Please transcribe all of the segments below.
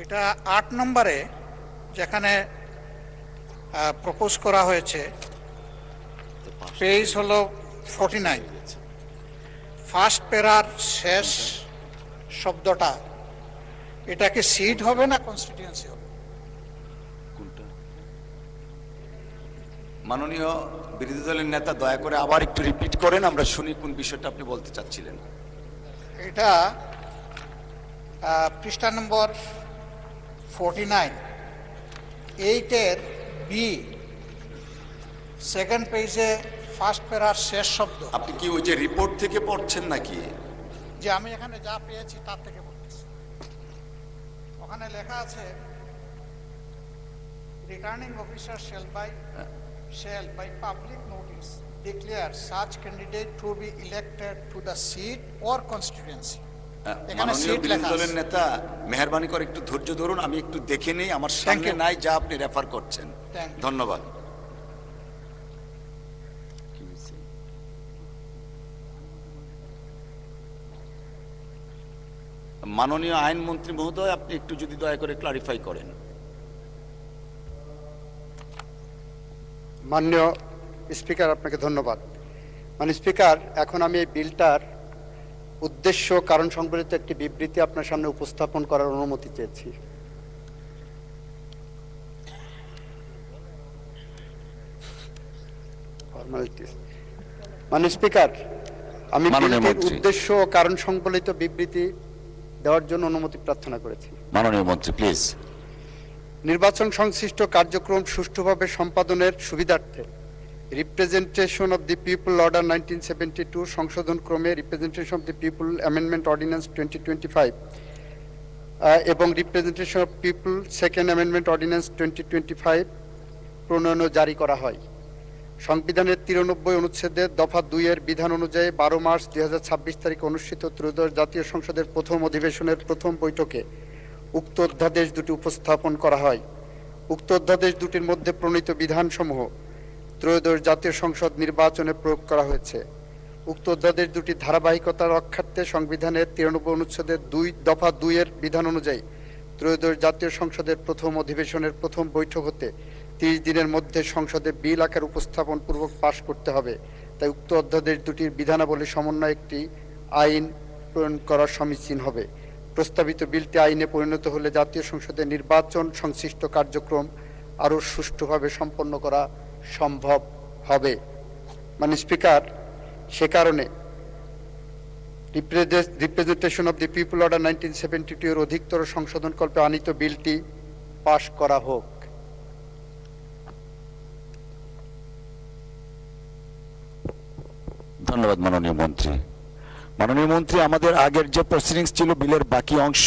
এটা 8 নম্বরে যেখানে প্রপোজ করা হয়েছে, পেজ হলো 49, ফার্স্ট প্যারার শেষ শব্দটা, এটা কি সিট হবে না কনস্টিটিউয়েন্সি হবে? মাননীয় বিরোধী দলের নেতা দয়া করে আবার একটু রিপিট করেন, আমরা শুনি কোন বিষয়টা আপনি বলতে চাচ্ছিলেন। এটা পৃষ্ঠা নম্বর 49, 8-এর বি, সেকেন্ড পেজে ফার্স্ট প্যারার শেষ শব্দ। আপনি কি ওই যে রিপোর্ট থেকে পড়ছেন নাকি? যে আমি এখানে যা পেয়েছি তার থেকে বলতেছি। ওখানে লেখা আছে, returning officer shall by public notice declare such candidate to be elected to the seat or constituency. মাননীয় বিরোধী দলের নেতা মেহেরবানি করে একটু ধৈর্য ধরুন, আমি একটু দেখে নেই, আমার সামনে নাই যা আপনি রেফার করছেন। ধন্যবাদ। মাননীয় আইনমন্ত্রী মহোদয়, আপনি একটু যদি দয়া করে ক্লারিফাই করেন। মাননীয় স্পিকার, আপনাকে ধন্যবাদ। মাননীয় স্পিকার, এখন আমি এই বিলটার উদ্দেশ্য কারণ সংবলিত একটি বিবৃতি আপনার সামনে উপস্থাপন করার অনুমতি চেয়েছি। মাননীয় স্পিকার, আমি বিলটির উদ্দেশ্য ও কারণ সংবলিত বিবৃতি দেওয়ার জন্য অনুমতি প্রার্থনা করেছি। মাননীয় মন্ত্রী প্লিজ। নির্বাচন সংশ্লিষ্ট কার্যক্রম সুষ্ঠুভাবে সম্পাদনের সুবিধার্থে representation of the people order 1972 সংশোধন ক্রমে representation of the people amendment ordinance 2025 এবং representation of people second amendment ordinance 2025 প্রণয়ন জারি করা হয়। সংবিধানের 93 অনুচ্ছেদের দফা 2-এর বিধান অনুযায়ী 12 মার্চ 2026 তারিখে অনুষ্ঠিত ত্রয়োদশ জাতীয় সংসদের প্রথম অধিবেশনের প্রথম বৈঠকে উক্ত অধ্যাদেশ দুটি উপস্থাপন করা হয়। উক্ত অধ্যাদেশ দুটির মধ্যে প্রণীত বিধানসমূহ ত্রয়োদশ জাতীয় সংসদ নির্বাচনে প্রয়োগ করা হয়েছে। উক্ত অধ্যাদেশ দুটি ধারাবাহিকতা রক্ষার্থে সংবিধানের 93 অনুচ্ছেদের দফা 2-এর বিধান অনুযায়ী ত্রয়োদশ জাতীয় সংসদের প্রথম অধিবেশনের প্রথম বৈঠক হতে 30 দিনের মধ্যে সংসদে বিল আকার উপস্থাপন পূর্বক পাশ করতে হবে। তাই উক্ত অধ্যাদেশ দুটির বিধানাবলী সমন্বয়ে একটি আইন প্রণয়ন করা সমীচীন হবে। প্রস্তাবিত বিলটি আইনে পরিণত হলে জাতীয় সংসদের নির্বাচন সংশ্লিষ্ট কার্যক্রম আরও সুষ্ঠুভাবে সম্পন্ন করা সম্ভব হবে। মাননীয় স্পিকার, সে কারণে representation of the people order 1972 এর অধিকতর সংশোধনকল্পে আনিত বিলটি পাশ করা হোক। ধন্যবাদ মাননীয় মন্ত্রী। মাননীয় মন্ত্রী, আমাদের আগের যে প্রসিডিংস ছিল বিলের বাকি অংশ,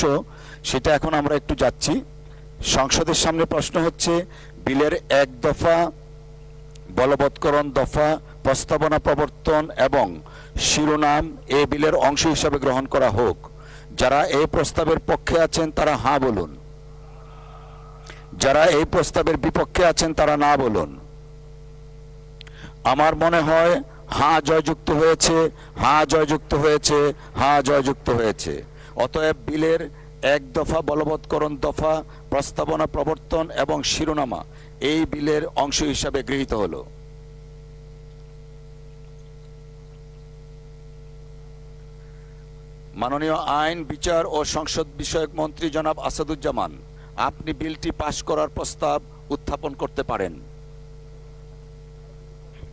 সেটা এখন আমরা একটু যাচ্ছি। সংসদের সামনে প্রশ্ন হচ্ছে, বিলের 1 দফা বলবৎকরণ দফা প্রস্তাবনা প্রবর্তন এবং শিরোনাম এ বিলের অংশ হিসাবে গ্রহণ করা হোক। যারা এই প্রস্তাবের পক্ষে আছেন তারা হ্যাঁ বলুন, যারা এই প্রস্তাবের বিপক্ষে আছেন তারা না বলুন। আমার মনে হয় হ্যাঁ জয়যুক্ত হয়েছে, হ্যাঁ জয়যুক্ত হয়েছে, হ্যাঁ জয়যুক্ত হয়েছে। অতএব বিলের 1 দফা বলবৎকরণ দফা প্রস্তাবনা প্রবর্তন এবং শিরোনামা এই বিলের অংশ হিসাবে গৃহীত হলো। মাননীয় আইন, বিচার ও সংসদ বিষয়ক মন্ত্রী জনাব আসাদুজ্জামান, আপনি বিলটি পাশ করার প্রস্তাব উত্থাপন করতে পারেন।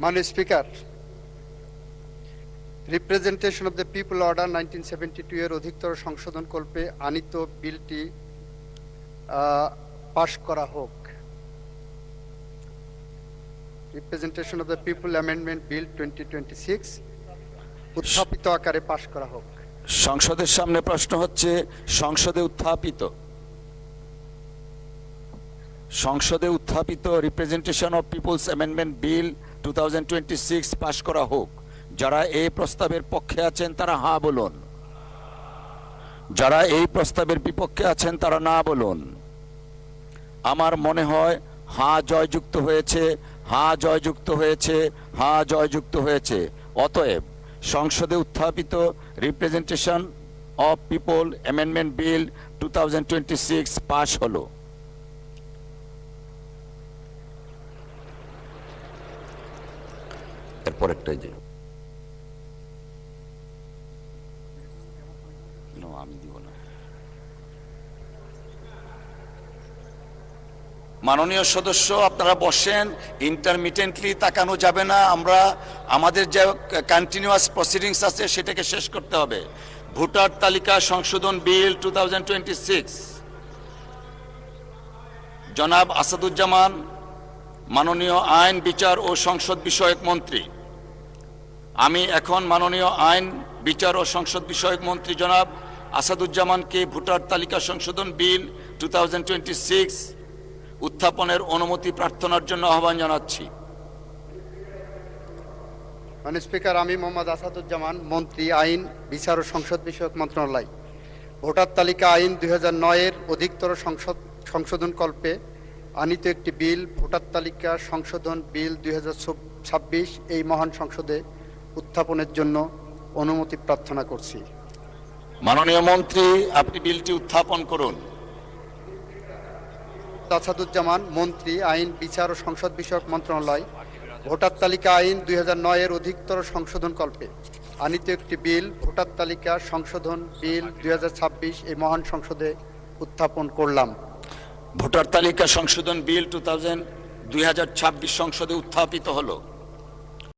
মাননীয় speaker, representation of the people order 1972 এর অধিকতর সংশোধনকল্পে আনিত বিলটি পাশ করা হোক। Representation of the people amendment bill 2026 উত্থাপিত আকারে পাশ করা হোক। সংসদের সামনে প্রশ্ন হচ্ছে, সংসদে উত্থাপিত representation of people's amendment bill 2026 পাশ করা হোক। যারা এই প্রস্তাবের পক্ষে আছেন তারা হ্যাঁ বলুন, যারা এই প্রস্তাবের বিপক্ষে আছেন তারা না বলুন। আমার মনে হয় হ্যাঁ জয়যুক্ত হয়েছে, হ্যাঁ জয়যুক্ত হয়েছে, হ্যাঁ জয়যুক্ত হয়েছে। অতএব সংসদে উত্থাপিত representation of people amendment bill 2026 পাশ হলো। এরপর একটাই যে আমি দিব না। মাননীয় সদস্য, আপনারা বসেন, ইন্টারমিটেন্টলি তাকানো যাবে না। আমরা আমাদের যে কন্টিনিউয়াস প্রসিডিংস আছে সেটাকে শেষ করতে হবে। ভোটার তালিকা সংশোধন বিল 2026, জনাব আসাদুজ্জামান, মাননীয় আইন, বিচার ও সংসদ বিষয়ক মন্ত্রী। আমি এখন মাননীয় আইন, বিচার ও সংসদ বিষয়ক মন্ত্রী জনাব আসাদুজ্জামানকে ভোটার তালিকা সংশোধন বিল 2026 উত্থাপনের অনুমতি প্রার্থনার জন্য আহ্বান জানাচ্ছি। মাননীয় স্পিকার, আমি মোহাম্মদ আসাদুজ্জামান, মন্ত্রী আইন, বিচার ও সংসদ বিষয়ক মন্ত্রণালয়, ভোটার তালিকা আইন 2009-এর অধিকতর সংশোধন কল্পে আনিত একটি বিল, ভোটার তালিকা সংশোধন বিল 2026 এই মহান সংসদে উত্থাপনের জন্য অনুমতি প্রার্থনা করছি। মাননীয় মন্ত্রী, আপনি বিলটি উত্থাপন করুন। আসাদুজ্জামান, মন্ত্রী আইন, বিচার ও সংসদ বিষয়ক মন্ত্রণালয়, ভোটার তালিকা আইন 2009-এর অধিকতর সংশোধন কল্পে আনিত একটি বিল, ভোটার তালিকা সংশোধন বিল 2026 এই মহান সংসদে উত্থাপন করলাম। ভোটার তালিকা সংশোধন বিল 2026 সংসদে উত্থাপিত হলো।